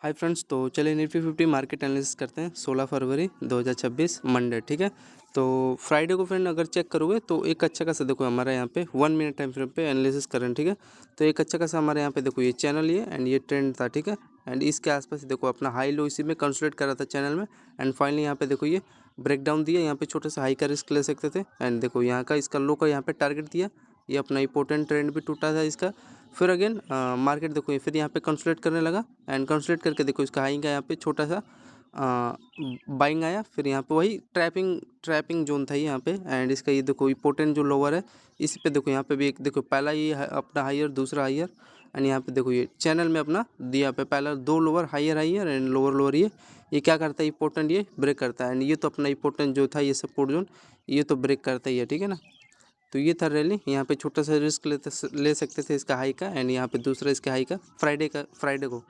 Hi friends, तो चलिए Nifty 50 market analysis करते हैं 16 फरवरी 2026 मंडे। ठीक है, तो फ्राइडे को फ्रेंड अगर चेक करोगे तो एक अच्छा खासा देखो हमारा यहाँ पे 1 मिनट टाइम फ्रेम पे एनालिसिस करें। ठीक है, तो एक अच्छा खासा हमारे यहाँ पे देखो ये चैनल ये एंड ये ट्रेंड था। ठीक है, एंड इसके आसपास देखो अपना हाई लो इसी में कंसोलिडेट कर रहा था चैनल में। एंड फाइनली यहाँ पे देखो ये ब्रेक डाउन दिया, यहाँ पे छोटा सा हाई का रिस्क ले सकते थे। एंड देखो यहाँ का इसका लो का यहाँ पे टारगेट दिया, ये अपना इंपॉर्टेंट ट्रेंड भी टूटा था इसका। फिर अगेन मार्केट देखो ये फिर यहाँ पे कंसोलिडेट करने लगा एंड कंसोलिडेट करके देखो इसका हाई का यहाँ पे छोटा सा बाइंग आया। फिर यहाँ पे वही ट्रैपिंग जोन था यहाँ पे। एंड इसका ये देखो इंपॉर्टेंट जो लोअर है इस पे देखो यहाँ पे भी एक देखो पहला ये अपना हाइयर दूसरा हाइयर। एंड यहाँ पे देखो ये चैनल में अपना दिया पे पहला दो lower higher higher and lower lower ये क्या करता है इंपॉर्टेंट ये ब्रेक करता है। एंड ये तो अपना इंपॉर्टेंट जो था ये सपोर्ट जोन ये तो ब्रेक करता ही है। ठीक है ना, तो ये था रैली, यहाँ पे छोटा सा रिस्क ले सकते थे इसका हाई का। एंड यहाँ पे दूसरा इसका हाई का फ्राइडे को।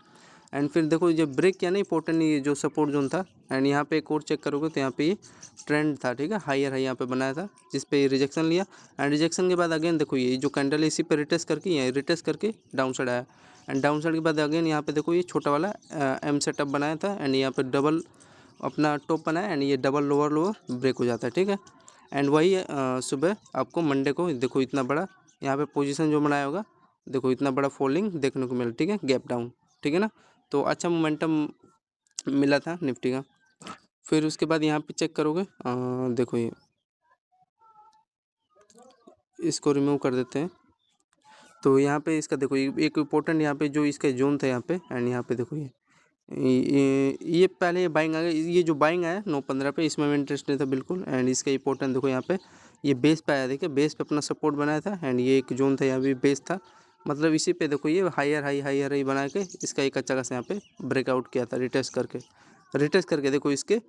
एंड फिर देखो जब ब्रेक किया ना इंपॉर्टेंट ये जो सपोर्ट जोन था। एंड यहाँ पे एक और चेक करोगे तो यहाँ पे ये ट्रेंड था। ठीक है, हायर हाई यहाँ पे बनाया था जिस पे रिजेक्शन लिया। एंड रिजेक्शन के बाद अगेन देखो ये जो कैंडल है इसी पे रिटेस्ट करके यहाँ रिटेस्ट करके डाउन साइड आया। एंड डाउन साइड के बाद अगेन यहाँ पे देखो ये छोटा वाला एम सेटअप बनाया था। एंड यहाँ पे डबल अपना टॉप बनाया एंड ये डबल लोअर लोअर ब्रेक हो जाता है। ठीक है, एंड वही सुबह आपको मंडे को देखो इतना बड़ा यहाँ पे पोजीशन जो बनाया होगा, देखो इतना बड़ा फॉलिंग देखने को मिला। ठीक है, गैप डाउन। ठीक है ना, तो अच्छा मोमेंटम मिला था निफ्टी का। फिर उसके बाद यहाँ पे चेक करोगे देखो ये इसको रिमूव कर देते हैं। तो यहाँ पे इसका देखो एक इम्पोर्टेंट यहाँ पे जो इसका जोन था यहाँ पे। एंड यहाँ पे देखो ये पहले बाइंग आ गया, ये जो बाइंग आया 9:15 पे इसमें मैं इंटरेस्ट नहीं था बिल्कुल। एंड इसका इंपॉर्टेंट देखो यहाँ पे ये बेस पे आया, देखिए बेस पे अपना सपोर्ट बनाया था। एंड ये एक जोन था यहाँ भी बेस था, मतलब इसी पे देखो ये हायर हाई बना के इसका एक अच्छा खासा यहाँ पे ब्रेकआउट किया था रिटेस्ट करके देखो इसके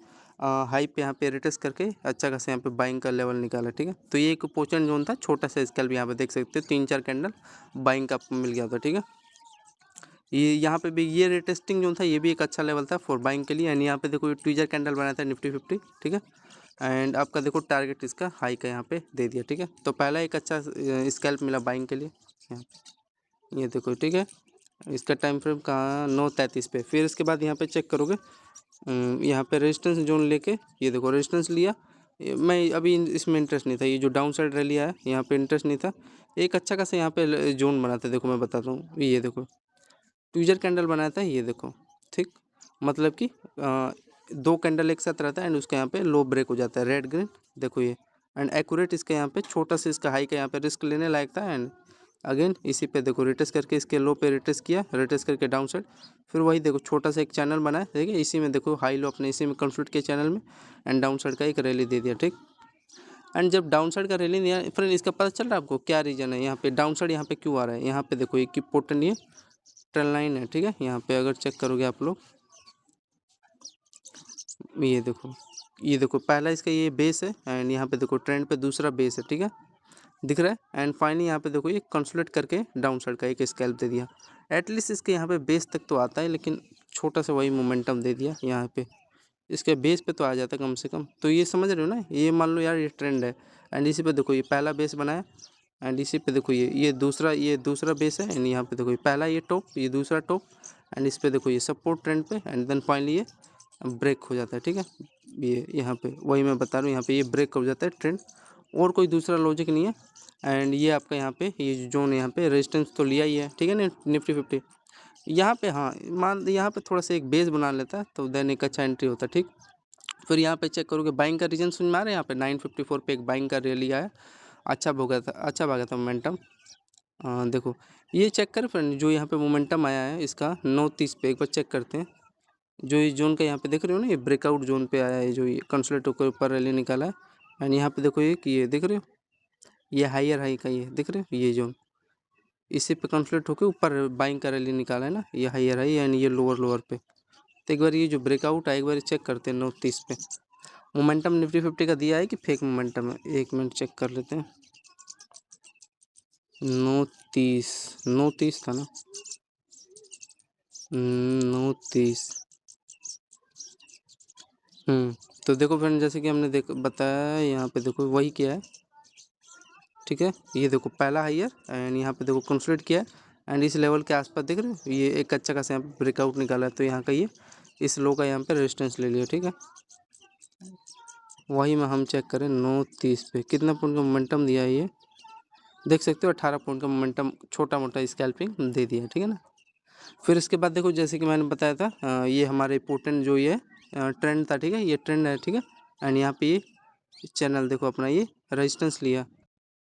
हाई पे यहाँ पे रिटेस्ट करके अच्छा खासा यहाँ पे बाइंग का लेवल निकाला। ठीक है, तो ये एक पोचन जोन था छोटा सा स्केल भी यहाँ पे देख सकते हो 3-4 कैंडल बाइंग का मिल गया था। ठीक है, ये यहाँ पे भी ये रिटेस्टिंग जोन था, ये भी एक अच्छा लेवल था फॉर बाइंग के लिए। एंड यहाँ पे देखो ये ट्विजर कैंडल बनाया था निफ्टी 50। ठीक है, एंड आपका देखो टारगेट इसका हाई का यहाँ पे दे दिया। ठीक है, तो पहला एक अच्छा स्कैल्प मिला बाइंग के लिए यहाँ पे, ये देखो। ठीक है, इसका टाइम फ्रेम कहाँ 9:33 पे। फिर इसके बाद यहाँ पे चेक करोगे यहाँ पे रेजिस्टेंस जोन लेके ये देखो रेजिस्टेंस लिया। मैं अभी इसमें इंटरेस्ट नहीं था, ये जो डाउन साइड रैली आया यहाँ पे इंटरेस्ट नहीं था। एक अच्छा खासा यहाँ पे जोन बना था, देखो मैं बताता हूँ। ये देखो ट्विजर कैंडल बनाया था, ये देखो। ठीक, मतलब कि दो कैंडल एक साथ रहता है एंड उसके यहाँ पे लो ब्रेक हो जाता है रेड ग्रीन, देखो ये। एंड एक्यूरेट इसके यहाँ पे छोटा सा इसका हाई का यहाँ पे रिस्क लेने लायक था। एंड अगेन इसी पे देखो रिटेस्ट करके इसके लो पे रिटेस्ट किया, रिटेस्ट करके डाउन साइड। फिर वही देखो छोटा सा एक चैनल बनाया, देखिए इसी में देखो हाई लो अपने इसी में कंसल्ट किया चैनल में। एंड डाउन साइड का एक रैली दे दिया। ठीक, एंड जब डाउन साइड का रैली दिया फ्रेंड इसका पता चल रहा है आपको क्या रीजन है यहाँ पे डाउन साइड यहाँ पे क्यों आ रहा है। यहाँ पे देखो एक इंपॉर्टेंट ये ट्रेंड लाइन है। ठीक है, यहाँ पे अगर चेक करोगे आप लोग ये देखो पहला इसका ये बेस है। एंड यहाँ पे देखो ट्रेंड पे दूसरा बेस है। ठीक है, दिख रहा है। एंड फाइनली यहाँ पे देखो ये कंसोलिडेट करके डाउन साइड का एक स्कैल्प दे दिया। एटलीस्ट इसके यहाँ पे बेस तक तो आता है, लेकिन छोटा सा वही मोमेंटम दे दिया यहाँ पे, इसके बेस पे तो आ जाता कम से कम। तो ये समझ रहे हो ना, ये मान लो यार ये ट्रेंड है। एंड इसी पे देखो ये पहला बेस बनाया। एंड इसी पे देखो ये दूसरा बेस है। एंड यहाँ पे देखो ये पहला ये टॉप ये दूसरा टॉप। एंड इस पे देखो ये सपोर्ट ट्रेंड पे। एंड देन फाइनली ये ब्रेक हो जाता है। ठीक है, ये यहाँ पे वही मैं बता रहा हूँ, यहाँ पे ये ब्रेक हो जाता है ट्रेंड, और कोई दूसरा लॉजिक नहीं है। एंड ये आपका यहाँ पे ये जोन यहाँ पे रेजिस्टेंस तो लिया ही है। ठीक है ना, निफ्टी 50 यहाँ पे, हाँ मान यहाँ पे थोड़ा सा एक बेस बना लेता है तो देन एक अच्छा एंट्री होता है। ठीक, फिर यहाँ पे चेक करोगे बाइंग का रीजन समझ में आ रहा है। यहाँ पे 9:54 पे एक बाइंग का रैली आया, अच्छा भागा था मोमेंटम। देखो ये चेक कर फ्रेंड, जो यहाँ पे मोमेंटम आया है इसका 9:30 पे, एक बार चेक करते हैं। जो इस जोन का यहाँ पे देख रहे हो ना, ये ब्रेकआउट जोन पे आया है, जो ये कंसोलिडेट होकर ऊपर रैली निकाला है। एंड यहाँ पे देखो ये देख रहे हो, ये हायर हाई का ये देख रहे हो, ये जोन इसी पे कंसोलिडेट होकर ऊपर बाइंग का रैली निकाला है ना, ये हायर हाई एंड ये लोअर लोअर पे। तो एक बार ये जो ब्रेकआउट है एक बार चेक करते हैं 9:30 पे। मोमेंटम निफ्टी 50 का दिया है कि फेक मोमेंटम है, एक मिनट चेक कर लेते हैं। 9:30 था ना, 9:30। तो देखो फ्रेंड जैसे कि हमने बताया यहाँ पे देखो वही किया है। ठीक है, ये देखो पहला हाइयर एंड यहाँ पे देखो कंसोलिडेट किया है। एंड इस लेवल के आसपास देख रहे हो ये एक अच्छा खासा यहाँ पे ब्रेकआउट निकाला है, तो यहाँ का ये इस लो का यहाँ पे रेजिस्टेंस ले लिया, ठीक है। वही में हम चेक करें 9:30 पे कितना पॉइंट का मोमेंटम दिया है, ये देख सकते हो 18 पॉइंट का मोमेंटम छोटा मोटा स्कैल्पिंग दे दिया, ठीक है ना। फिर इसके बाद देखो जैसे कि मैंने बताया था ये हमारे इंपॉर्टेंट जो ये ट्रेंड था, ठीक है, ये ट्रेंड है, ठीक है। एंड यहाँ पे ये चैनल देखो अपना ये रेजिस्टेंस लिया।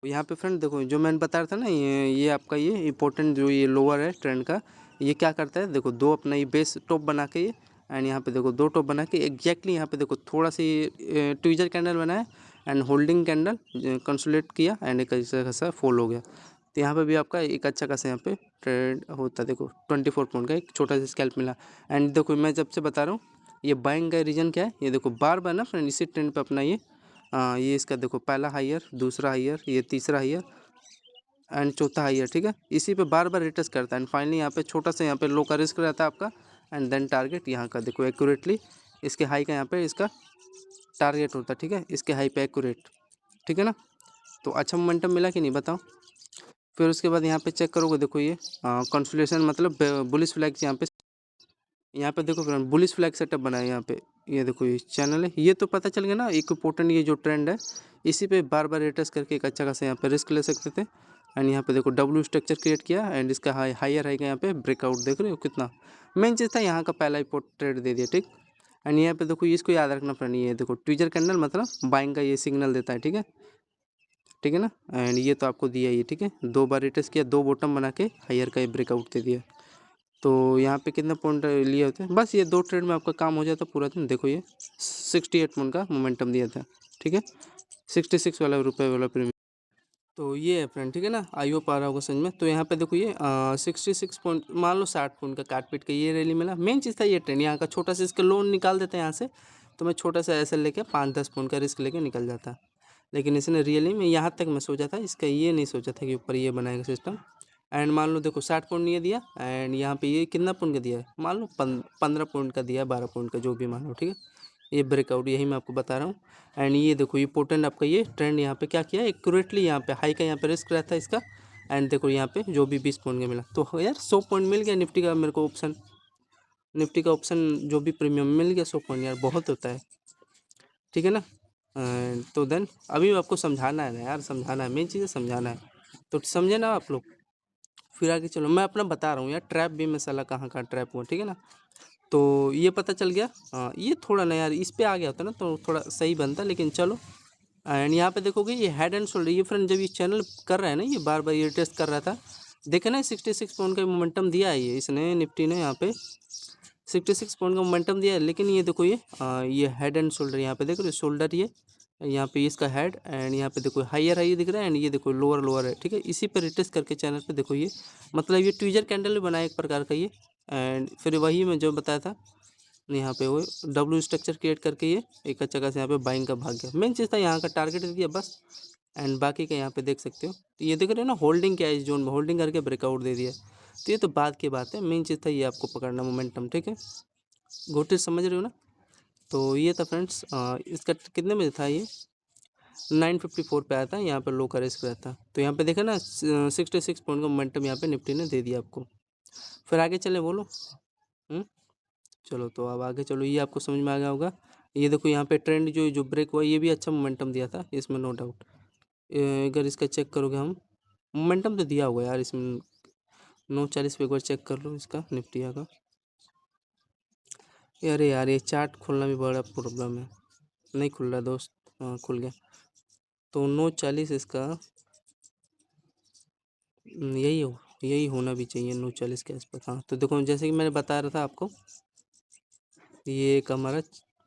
यहाँ पे फ्रेंड देखो जो मैंने बताया था ना, ये आपका ये इंपॉर्टेंट जो ये लोअर है ट्रेंड का, ये क्या करता है देखो, दो अपना ये बेस टॉप बना के ये, एंड यहाँ पे देखो दो टॉप बना के एग्जैक्टली यहाँ पे देखो थोड़ा सी ट्विजर कैंडल बनाया एंड होल्डिंग कैंडल कंसोलिडेट किया एंड एक अच्छा खासा फॉल हो गया। तो यहाँ पे भी आपका एक अच्छा खासा यहाँ पे ट्रेड होता है, देखो 24 पॉइंट का एक छोटा सा स्कैल्प मिला। एंड देखो मैं जब से बता रहा हूँ ये बाइंग का रीजन क्या है, ये देखो बार बार ना फ्रेंड इसी ट्रेंड पे अपना ये इसका देखो पहला हाईयर, दूसरा हाईयर, ये तीसरा हाईयर एंड चौथा हाईयर, ठीक है, इसी पे बार बार रिटेस्ट करता है एंड फाइनली यहाँ पे छोटा सा यहाँ पे लो का रिस्क रहता है आपका एंड देन टारगेट यहाँ का देखो एक्यूरेटली इसके हाई का यहाँ पे इसका टारगेट होता है, ठीक है, इसके हाई पे एक्यूरेट, ठीक है ना। तो अच्छा मोमेंटम मिला कि नहीं बताओ। फिर उसके बाद यहाँ पे चेक करोगे देखो ये कंसोलिडेशन मतलब बुलिश फ्लैग्स यहाँ पे देखो फ्रेंड बुलिश फ्लैग सेटअप बना है यहाँ पे, ये देखो ये चैनल है, ये तो पता चल गया ना एक इम्पोर्टेंट ये जो ट्रेंड है इसी पे बार बार रिटेस्ट करके एक अच्छा खासा यहाँ पे रिस्क ले सकते थे। एंड यहाँ पे देखो डब्ल्यू स्ट्रक्चर क्रिएट किया एंड इसका हायर है यहाँ पे ब्रेकआउट देख रहे हो कितना मेन चीज़ था, यहाँ का पहला इम्पोर्ट ट्रेड दे दिया, ठीक। एंड यहाँ पे देखो इसको याद रखना फ्रेंड, ये देखो ट्विजर कैंडल मतलब बाइंग का ये सिग्नल देता है, ठीक है, ठीक है ना। एंड ये तो आपको दिया ये, ठीक है, दो बार रिटेस्ट किया, दो बॉटम बना के हायर का ये ब्रेकआउट दे दिया। तो यहाँ पे कितना पॉइंट लिए होते हैं, बस ये दो ट्रेड में आपका काम हो जाता पूरा दिन। देखो ये 68 पॉइंट का मोमेंटम दिया था, ठीक है, 66 वाला रुपये वाला प्रीमियम। तो ये है फ्रेंड, ठीक है ना, आई होप आ रहा होगा समझ में। तो यहाँ पे देखो ये 66 पॉइंट मान लो 60 पॉइंट का काट पीट का ये रैली मिला। मेन चीज़ था ये ट्रेंड, यहाँ का छोटा सा इसका लोन निकाल देते हैं यहाँ से, तो मैं छोटा सा ऐसे लेके 5-10 पॉइंट का रिस्क लेके निकल जाता। लेकिन इसने रियली में यहाँ तक मैं सोचा था, इसका ये नहीं सोचा था कि ऊपर ये बनाएगा सिस्टम। एंड मान लो देखो 60 पॉइंट ये दिया एंड यहाँ पे ये कितना पॉइंट का दिया है, मान लो 15 पॉइंट का दिया, 12 पॉइंट का जो भी मान लो, ठीक है, ये ब्रेकआउट यही मैं आपको बता रहा हूँ। एंड ये देखो ये पोर्टेंट आपका ये ट्रेंड यहाँ पे क्या किया एक्यूरेटली, यहाँ पे हाई का यहाँ पे रिस्क रहता है इसका। एंड देखो यहाँ पे जो भी 20 पॉइंट का मिला, तो यार 100 पॉइंट मिल गया निफ्टी का मेरे को ऑप्शन, निफ्टी का ऑप्शन जो भी प्रीमियम मिल गया 100 पॉइंट, यार बहुत होता है, ठीक है ना। तो देन अभी आपको समझाना है ना यार, समझाना है, मेन चीज़ है समझाना है, तो समझे ना आप लोग। फिर आगे चलो मैं अपना बता रहा हूँ यार, ट्रैप भी मसाला कहाँ कहाँ ट्रैप हुआ, ठीक है ना। तो ये पता चल गया, ये थोड़ा ना यार इस पे आ गया होता ना तो थोड़ा सही बनता, लेकिन चलो। एंड यहाँ पे देखोगे ये हेड एंड शोल्डर, ये फ्रेंड जब ये चैनल कर रहा है ना, ये बार बार ये टेस्ट कर रहा था, देखे ना 66 पॉइंट का मोमेंटम दिया है ये इसने निफ्टी ने, यहाँ पे 66 पॉइंट का मोमेंटम दिया है। लेकिन ये देखो ये हेड एंड शोल्डर, यहाँ पे देखो शोल्डर ये यहाँ पे इसका हेड एंड यहाँ पे देखो हायर हाई दिख रहा है एंड ये देखो लोअर लोअर है, ठीक है, इसी पर रिटेस्ट करके चैनल पे देखो ये मतलब ये ट्विजर कैंडल भी बनाया एक प्रकार का ये। एंड फिर वही मैं जो बताया था यहाँ पे वो डब्ल्यू स्ट्रक्चर क्रिएट करके ये एक अच्छा खासा यहाँ पे बाइंग का भाग गया। मेन चीज़ था यहाँ का टारगेट दिया बस, एंड बाकी का यहाँ पे देख सकते हो, तो ये देख रहे हो ना होल्डिंग क्या है इस जोन में, होल्डिंग करके ब्रेकआउट दे दिया। तो ये तो बाद की बात है, मेन चीज़ था ये आपको पकड़ना मोमेंटम, ठीक है, गोटे समझ रहे हो ना। तो ये था फ्रेंड्स, इसका कितने बजे था ये 954 पे आया था, यहाँ पे लो का रिस्क रहता। तो यहाँ पे देखा ना 66 पॉइंट का मोमेंटम यहाँ पे निफ्टी ने दे दिया आपको। फिर आगे चले बोलो। चलो तो अब आगे चलो, ये आपको समझ में आ गया होगा। ये देखो यहाँ पे ट्रेंड जो जो ब्रेक हुआ ये भी अच्छा मोमेंटम दिया था इसमें, नो डाउट। अगर इसका चेक करोगे हम, मोमेंटम तो दिया हुआ यार इसमें, 9:40 पे एक बार चेक कर लो इसका निफ्टी का। अरे यार ये चार्ट खोलना भी बड़ा प्रॉब्लम है, नहीं खुल रहा दोस्त। हाँ खुल गया। तो 9:40 इसका यही होना भी चाहिए 9:40 के आसपास। हाँ तो देखो जैसे कि मैंने बता रहा था आपको, ये एक हमारा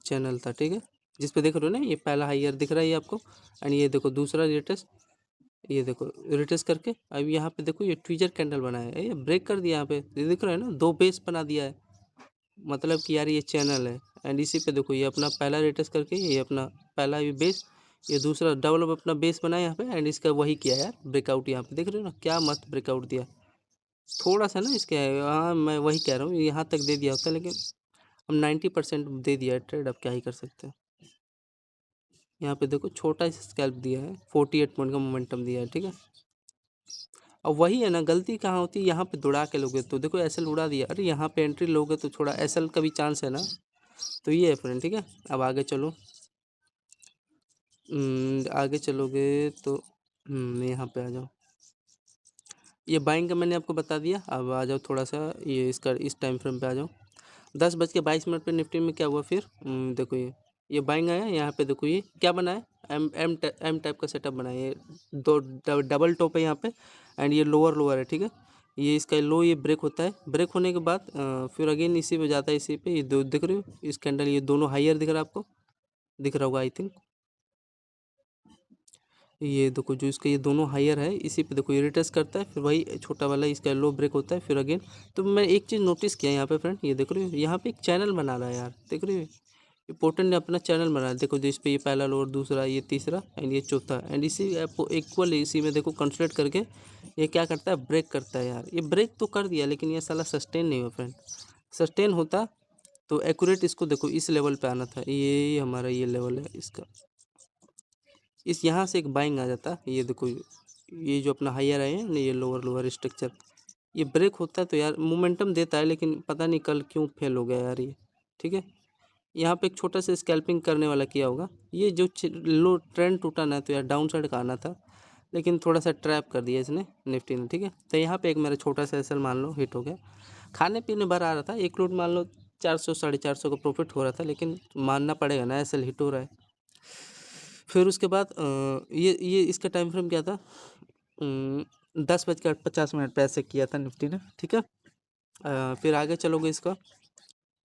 चैनल था, ठीक है, जिस पे देख रहे हो ना ये पहला हाईयर दिख रहा है ये आपको, एंड ये देखो दूसरा रिटेस्ट, ये देखो रिटेस्ट करके अब यहाँ पे देखो ये ट्विजर कैंडल बनाया है, ये ब्रेक कर दिया यहाँ पे, ये दिख रहा है ना, दो बेस बना दिया है, मतलब कि यार ये चैनल है। एंड इसी पे देखो ये अपना पहला रिटेस्ट करके ये अपना पहला भी बेस, ये दूसरा डबल अपना बेस बनाया यहाँ पे, एंड इसका वही किया यार ब्रेकआउट, यहाँ पे देख रहे हो ना क्या मस्त ब्रेकआउट दिया। थोड़ा सा ना इसके, हाँ मैं वही कह रहा हूँ यहाँ तक दे दिया होता, लेकिन अब 90% दे दिया है ट्रेड, अब क्या ही कर सकते हैं। यहाँ पे देखो छोटा सा स्कैल्प दिया है, 48 पॉइंट का मोमेंटम दिया है, ठीक है। अब वही है ना, गलती कहाँ होती है, यहाँ पे दौड़ा के लोगे तो देखो एसएल उड़ा दिया, अरे यहाँ पे एंट्री लोगे तो थोड़ा एसएल का भी चांस है ना। तो ये है फ्रेंड, ठीक है। अब आगे चलो, आगे चलोगे तो यहाँ पे आ जाओ। ये बाइंग का मैंने आपको बता दिया। अब आ जाओ थोड़ा सा ये इसका इस टाइम फ्रेम पे आ जाओ। 10:22 पे निफ्टी में क्या हुआ फिर, देखो ये बाइंग आया। यहाँ पे देखो ये क्या बना है, एम टाइप का सेटअप बना है। ये दो डबल टॉप है यहाँ पे, एंड ये लोअर लोअर है, ठीक है। ये इसका लो ये ब्रेक होता है, ब्रेक होने के बाद फिर अगेन इसी पे जाता है, इसी पे। ये दो दिख रहे हो इस कैंडल, ये दोनों हाइयर दिख रहा है आपको, दिख रहा होगा आई थिंक। ये देखो जो इसका ये दोनों हायर है, इसी पे देखो ये रिटेस्ट करता है, फिर वही छोटा वाला इसका लो ब्रेक होता है, फिर अगेन। तो मैं एक चीज़ नोटिस किया यहाँ पे फ्रेंड, ये देख रहे हो यहाँ पे एक चैनल बना रहा है यार, देख रहे हो इंपॉर्टेंट ने अपना चैनल बना है। देखो जिस पे ये पहला लोअर, दूसरा, ये तीसरा एंड ये चौथा, एंड इसी इक्वल इसी में देखो कंसल्ट करके ये क्या करता है, ब्रेक करता है यार। ये ब्रेक तो कर दिया लेकिन ये साला सस्टेन नहीं हुआ फ्रेंड। सस्टेन होता तो एक्यूरेट इसको देखो इस लेवल पे आना था, ये हमारा ये लेवल है इसका, इस यहाँ से एक बाइंग आ जाता। ये देखो ये जो अपना हायर है ना, ये लोअर लोअर स्ट्रक्चर, ये ब्रेक होता है तो यार मोमेंटम देता है, लेकिन पता नहीं कल क्यों फेल हो गया यार ये, ठीक है। यहाँ पे एक छोटा सा स्कैल्पिंग करने वाला किया होगा। ये जो लो ट्रेंड टूटा ना, तो यार डाउन साइड का आना था, लेकिन थोड़ा सा ट्रैप कर दिया इसने निफ्टी ने, ठीक है। तो यहाँ पे एक मेरा छोटा सा एसएल मान लो हिट हो गया। खाने पीने भर आ रहा था, एक लूट मान लो 400 450 का प्रॉफिट हो रहा था, लेकिन मानना पड़ेगा ना एसएल हिट हो रहा है। फिर उसके बाद ये इसका टाइम फ्रेम क्या था, 10:50 पे ऐसे किया था निफ्टी ने, ठीक है। फिर आगे चलोगे इसका,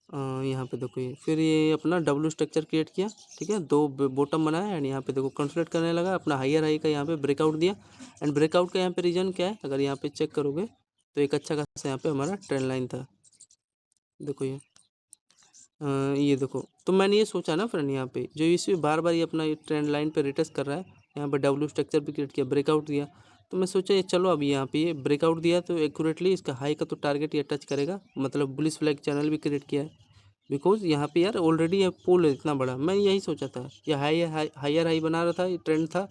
यहाँ पे देखो ये फिर ये अपना डब्ल्यू स्ट्रक्चर क्रिएट किया, ठीक है। दो बॉटम बनाया एंड यहाँ पे देखो कंसोलिडेट करने लगा, अपना हायर हाई का यहाँ पे ब्रेकआउट दिया। एंड ब्रेकआउट का यहाँ पे रीजन क्या है, अगर यहाँ पे चेक करोगे तो एक अच्छा खासा यहाँ पे हमारा ट्रेंड लाइन था, देखो ये देखो। तो मैंने ये सोचा ना फ्रेंड, यहाँ पे जो इसी बार बार ये अपना ये ट्रेंड लाइन पे रिटेस्ट कर रहा है, यहाँ पे डब्ल्यू स्ट्रक्चर भी क्रिएट किया, ब्रेकआउट दिया। तो मैं सोचा ये चलो अभी यहाँ पे ये ब्रेकआउट दिया तो एक्यूरेटली इसका हाई का तो टारगेट ये टच करेगा, मतलब बुलिश फ्लैग चैनल भी क्रिएट किया है। बिकॉज यहाँ पे यार ऑलरेडी ये पोल है इतना बड़ा, मैं यही सोचा था ये हायर हाई बना रहा था, ये ट्रेंड था,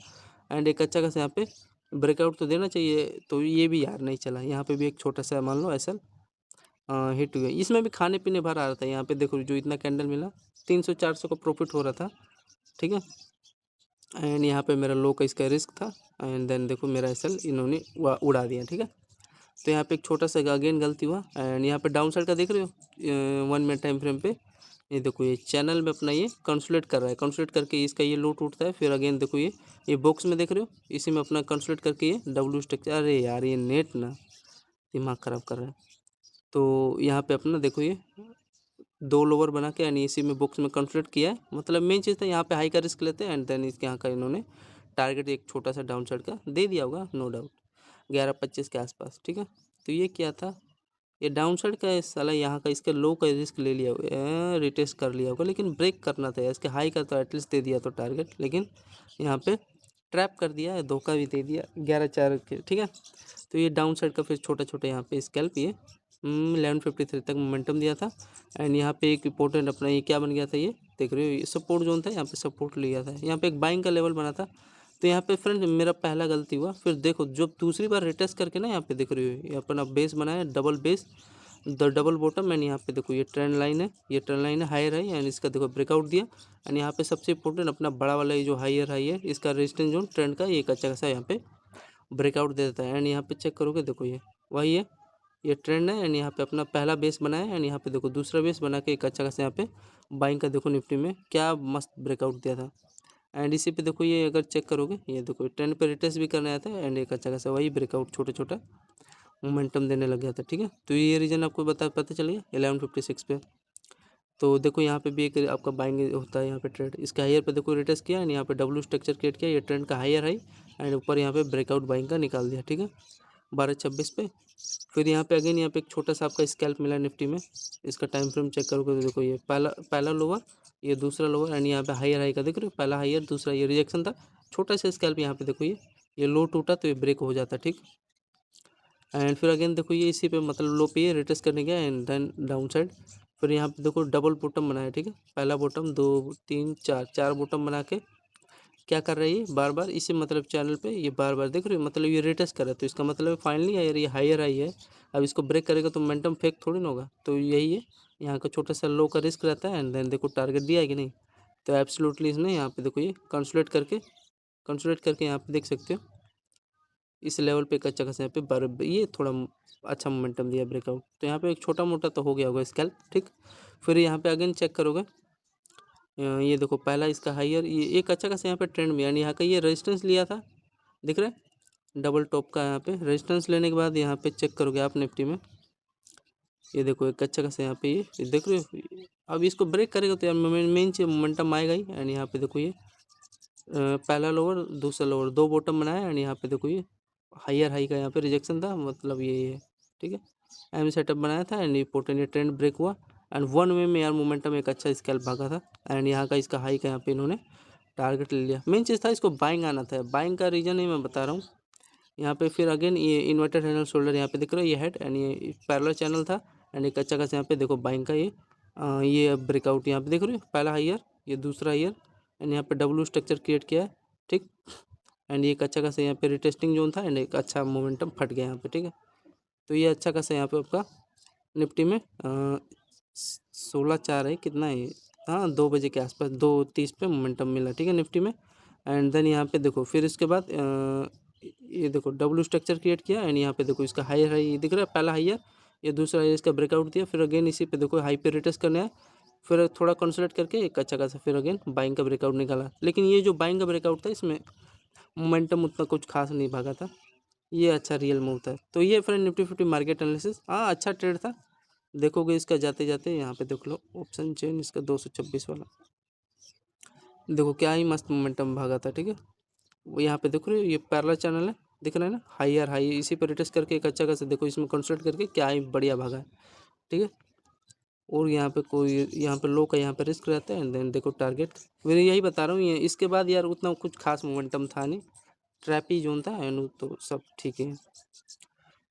एंड एक अच्छा खासा यहाँ पे ब्रेकआउट तो देना चाहिए। तो ये भी यार नहीं चला, यहाँ पे भी एक छोटा सा मान लो ऐसा हिट हुआ। इसमें भी खाने पीने भर आ रहा था, यहाँ पे देखो जो इतना कैंडल मिला 300 400 का प्रॉफिट हो रहा था, ठीक है। एंड यहाँ पे मेरा लो का इसका रिस्क था, एंड देन देखो मेरा एसएल इन्होंने उड़ा दिया, ठीक है। तो यहाँ पे एक छोटा सा अगेन गलती हुआ, एंड यहाँ पे डाउन साइड का देख रहे हो 1 मिनट टाइम फ्रेम पे, ये देखो ये चैनल में अपना ये कंसोलिडेट कर रहा है, कंसोलिडेट करके इसका ये लो टूटता है, फिर अगेन देखो ये बॉक्स में देख रहे हो, इसी में अपना कंसोलिडेट करके ये डब्ल्यू स्ट्रक्चर, अरे यार ये नेट ना दिमाग ख़राब कर रहा है। तो यहाँ पे अपना देखो ये दो लोअर बना के यानी इसी में बॉक्स में कंसोलिडेट किया है, मतलब मेन चीज़ था यहाँ पे हाई का रिस्क लेते हैं, एंड देन इसके यहाँ का इन्होंने टारगेट एक छोटा सा डाउन साइड का दे दिया होगा नो डाउट 11:25 के आसपास, ठीक है। तो ये क्या था, ये डाउन साइड का साला यहाँ का इसके लो का रिस्क ले लिया होगा, रिटेस्ट कर लिया होगा, लेकिन ब्रेक करना था इसके हाई का तो एटलीस्ट दे दिया तो टारगेट, लेकिन यहाँ पे ट्रैप कर दिया है, धोखा भी दे दिया 11:04 के, ठीक है। तो ये डाउन साइड का फिर छोटा छोटा यहाँ पे स्कैल्प ये 11:53 तक मोमेंटम दिया था, एंड यहाँ पे एक इंपॉर्टेंट अपना ये क्या बन गया था, ये देख रहे हो ये सपोर्ट जोन था, यहाँ पे सपोर्ट लिया था, यहाँ पे एक बाइंग का लेवल बना था। तो यहाँ पे फ्रेंड मेरा पहला गलती हुआ, फिर देखो जब दूसरी बार रिटेस्ट करके ना यहाँ पे देख रहे हो ये अपना बेस बनाया, double base the double bottom, and यहाँ पे देखो ये ट्रेंड लाइन है, ये ट्रेंड लाइन है हायर है, एंड इसका देखो ब्रेकआउट दिया। एंड यहाँ पे सबसे इंपॉर्टेंट अपना बड़ा वाला ये जो हायर हाई है, इसका रेजिस्टेंस जोन ट्रेंड का ये अच्छा खासा यहाँ पे ब्रेकआउट दे देता है। एंड यहाँ पे चेक करोगे देखो ये वही है, ये ट्रेंड है, एंड यहाँ पे अपना पहला बेस बनाया है, एंड यहाँ पे देखो दूसरा बेस बना के एक अच्छा खासा यहाँ पे बाइंग का देखो निफ्टी में क्या मस्त ब्रेकआउट दिया था। एंड इसी पे देखो ये अगर चेक करोगे ये देखो ट्रेंड पे रिटेस्ट भी करना आया था, एंड एक अच्छा खासा वही ब्रेकआउट छोटा छोटा मोमेंटम देने लग गया था, ठीक है। तो ये रीजन आपको पता चल गया 11:56 पे। तो देखो यहाँ पे भी एक आपका बाइंग होता है यहाँ पे ट्रेड, इसका हायर पे देखो रिटेस्ट किया, एंड यहाँ पे डब्ल्यू स्ट्रक्चर क्रिएट किया, ये ट्रेंड का हायर हाई, एंड ऊपर यहाँ पे ब्रेकआउट बाइंग का निकाल दिया, ठीक है 12:26 पे। फिर यहाँ पे अगेन यहाँ पे एक छोटा सा आपका स्कैल्प मिला निफ्टी में, इसका टाइम फ्रेम चेक करोगे तो देखो ये पहला लोअर, ये दूसरा लोअर, एंड यहाँ पे हायर हाई का देख रहे हो, पहला हायर दूसरा ये रिजेक्शन था, छोटा सा स्कैल्प यहाँ पे देखो ये लो टूटा तो ये ब्रेक हो जाता, ठीक। एंड फिर अगेन देखो ये इसी पे मतलब लो पे रिटेस्ट करने गया, एंड देन डाउन साइड। फिर यहाँ पे देखो डबल बॉटम बनाया, ठीक है, पहला बॉटम 2 3 4 4 बॉटम बना के क्या कर रही है बार बार इसी मतलब चैनल पे ये बार बार देख रहे हो, मतलब ये रिटेस्ट कर रहा है, तो इसका मतलब फाइनली यार ये हायर आई है। अब इसको ब्रेक करेगा तो मोमेंटम फेक थोड़ी ना होगा, तो यही है यहाँ का छोटा सा लो का रिस्क रहता है। एंड देन देखो टारगेट दिया है कि नहीं, तो एब्सोल्युटली इसने यहाँ पे देखो ये कंसोलिडेट करके यहाँ पे देख सकते हो इस लेवल पे एक अच्छा खासा यहाँ पे ये थोड़ा अच्छा मोमेंटम दिया ब्रेकआउट, तो यहाँ पे एक छोटा मोटा तो हो गया होगा स्कैल्प, ठीक। फिर यहाँ पे अगेन चेक करोगे, ये देखो पहला इसका हायर, ये एक अच्छा खासा यहाँ पे ट्रेंड में, यानी यहाँ का ये रेजिस्टेंस लिया था, दिख रहा है डबल टॉप का। यहाँ पे रेजिस्टेंस लेने के बाद यहाँ पे चेक करोगे आप निफ्टी में, ये देखो एक अच्छा खासा यहाँ पे ये देख रहे हो, अब इसको ब्रेक करेगा तो यार मेन मोमेंटम आएगा ही। एंड यहाँ पे देखो ये पहला लोअर दूसरा लोअर दो बॉटम बनाया, एंड यहाँ पे देखो ये हायर हाई का यहाँ पे रिजेक्शन था, मतलब ये है, ठीक है। एम सेटअप बनाया था एंड ये ट्रेंड ब्रेक हुआ, एंड वन वे में यार मोमेंटम एक अच्छा स्केल भागा था। एंड यहाँ का इसका हाई का यहाँ पे इन्होंने टारगेट ले लिया, मेन चीज़ था इसको बाइंग आना था, बाइंग का रीज़न ही मैं बता रहा हूँ। यहाँ पे फिर अगेन ये इन्वर्टेड हैंडल शोल्डर यहाँ पे दिख रहा है, ये हेड एंड ये पैरेलल चैनल था, एंड एक अच्छा खासा यहाँ पे देखो बाइंग का ये ब्रेकआउट यहाँ पे देख रहे हो, पहला हायर ये दूसरा हायर, एंड यहाँ पे डब्ल्यू स्ट्रक्चर क्रिएट किया है, ठीक। एंड ये एक अच्छा खासा यहाँ पे रिटेस्टिंग जोन था, एंड एक अच्छा मोमेंटम फट गया यहाँ पे, ठीक है। तो ये अच्छा खासा यहाँ पे आपका निफ्टी में 16/4 है, कितना है, हाँ 2 बजे के आसपास 2:30 पे मोमेंटम मिला, ठीक है निफ्टी में। एंड देन यहाँ पे देखो फिर इसके बाद ये देखो डब्ल्यू स्ट्रक्चर क्रिएट किया, एंड यहाँ पे देखो इसका हायर हाई दिख रहा है, पहला हायर ये दूसरा हायर इसका ब्रेकआउट दिया, फिर अगेन इसी पे देखो हाई पे रिटेस्ट करना है, फिर थोड़ा कंसोलिडेट करके एक अच्छा खासा फिर अगेन बाइंग का ब्रेकआउट निकाला। लेकिन ये जो बाइंग का ब्रेकआउट था इसमें मोमेंटम उतना कुछ खास नहीं भागा था, ये अच्छा रियल मूव था। तो ये फ्रेंड निफ्टी 50 मार्केट एनालिसिस, हाँ अच्छा ट्रेड था। देखोगे इसका जाते जाते यहाँ पे देख लो ऑप्शन चेन इसका 226 वाला, देखो क्या ही मस्त मोमेंटम भागा था, ठीक है। वो यहाँ पे देख रहे हो ये पैरेलल चैनल है, दिख रहा है ना, हायर हाई इसी पर रिटेस्ट करके एक अच्छा खासा देखो इसमें कंसोलिडेट करके क्या ही बढ़िया भागा है, ठीक है। और यहाँ पे कोई यहाँ पे लो का यहाँ पे रिस्क रहता है, एंड देन देखो टारगेट, मैं यही बता रहा हूँ। ये इसके बाद यार उतना कुछ खास मोमेंटम था नहीं, ट्रैप ही जोन था, एंड तो सब ठीक है।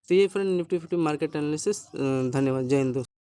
तो ये फ्रेंड निफ्टी 50 मार्केट एनालिसिस, धन्यवाद, जय हिंद दोस्तों।